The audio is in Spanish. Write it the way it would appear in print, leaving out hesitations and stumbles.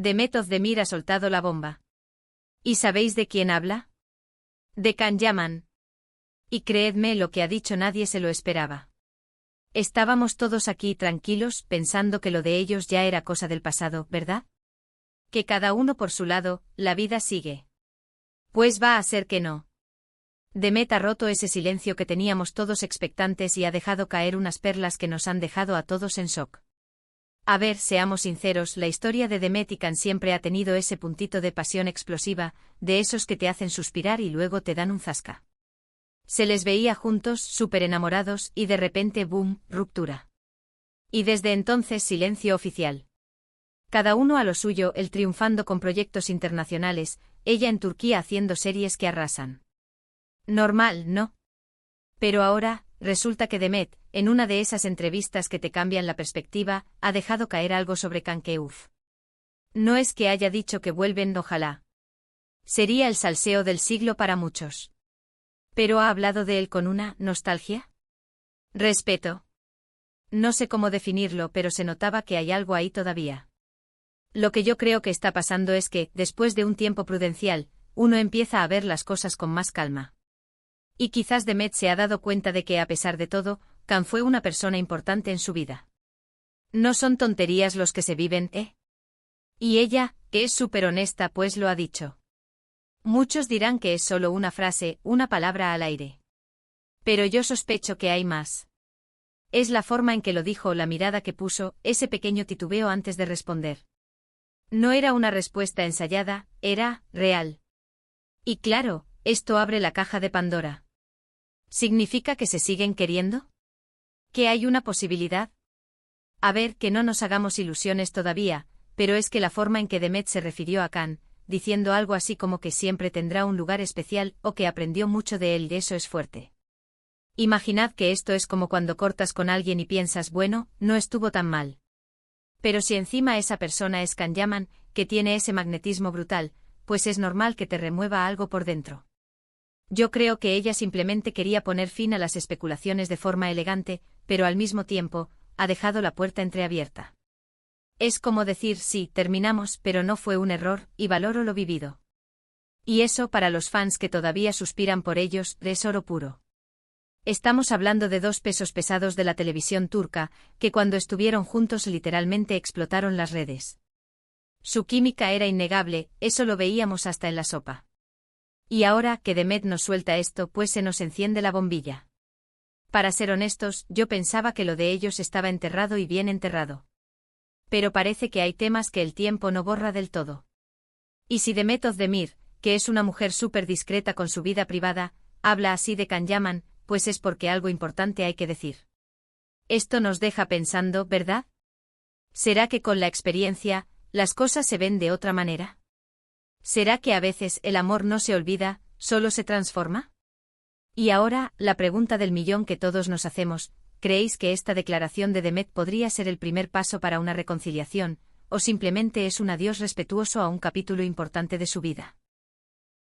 Demet Özdemir ha soltado la bomba. ¿Y sabéis de quién habla? De Can Yaman. Y creedme, lo que ha dicho nadie se lo esperaba. Estábamos todos aquí tranquilos pensando que lo de ellos ya era cosa del pasado, ¿verdad? Que cada uno por su lado, la vida sigue. Pues va a ser que no. Demet ha roto ese silencio que teníamos todos expectantes y ha dejado caer unas perlas que nos han dejado a todos en shock. A ver, seamos sinceros, la historia de Demet y Can siempre ha tenido ese puntito de pasión explosiva, de esos que te hacen suspirar y luego te dan un zasca. Se les veía juntos, súper enamorados, y de repente, boom, ruptura. Y desde entonces silencio oficial. Cada uno a lo suyo, él triunfando con proyectos internacionales, ella en Turquía haciendo series que arrasan. Normal, ¿no? Pero ahora, resulta que Demet, en una de esas entrevistas que te cambian la perspectiva, ha dejado caer algo sobre Can que no es que haya dicho que vuelven, ojalá. Sería el salseo del siglo para muchos. Pero ha hablado de él con una nostalgia. Respeto. No sé cómo definirlo, pero se notaba que hay algo ahí todavía. Lo que yo creo que está pasando es que, después de un tiempo prudencial, uno empieza a ver las cosas con más calma. Y quizás Demet se ha dado cuenta de que, a pesar de todo, Can fue una persona importante en su vida. No son tonterías los que se viven, ¿eh? Y ella, que es súper honesta, pues lo ha dicho. Muchos dirán que es solo una frase, una palabra al aire. Pero yo sospecho que hay más. Es la forma en que lo dijo, la mirada que puso, ese pequeño titubeo antes de responder. No era una respuesta ensayada, era real. Y claro, esto abre la caja de Pandora. ¿Significa que se siguen queriendo? ¿Que hay una posibilidad? A ver, que no nos hagamos ilusiones todavía, pero es que la forma en que Demet se refirió a Can, diciendo algo así como que siempre tendrá un lugar especial o que aprendió mucho de él, eso es fuerte. Imaginad que esto es como cuando cortas con alguien y piensas, bueno, no estuvo tan mal. Pero si encima esa persona es Can Yaman, que tiene ese magnetismo brutal, pues es normal que te remueva algo por dentro. Yo creo que ella simplemente quería poner fin a las especulaciones de forma elegante, pero al mismo tiempo, ha dejado la puerta entreabierta. Es como decir, sí, terminamos, pero no fue un error, y valoro lo vivido. Y eso, para los fans que todavía suspiran por ellos, es oro puro. Estamos hablando de dos pesos pesados de la televisión turca, que cuando estuvieron juntos literalmente explotaron las redes. Su química era innegable, eso lo veíamos hasta en la sopa. Y ahora que Demet nos suelta esto, pues se nos enciende la bombilla. Para ser honestos, yo pensaba que lo de ellos estaba enterrado y bien enterrado. Pero parece que hay temas que el tiempo no borra del todo. Y si Demet Özdemir, que es una mujer súper discreta con su vida privada, habla así de Can Yaman, pues es porque algo importante hay que decir. Esto nos deja pensando, ¿verdad? ¿Será que con la experiencia, las cosas se ven de otra manera? ¿Será que a veces el amor no se olvida, solo se transforma? Y ahora, la pregunta del millón que todos nos hacemos, ¿creéis que esta declaración de Demet podría ser el primer paso para una reconciliación, o simplemente es un adiós respetuoso a un capítulo importante de su vida?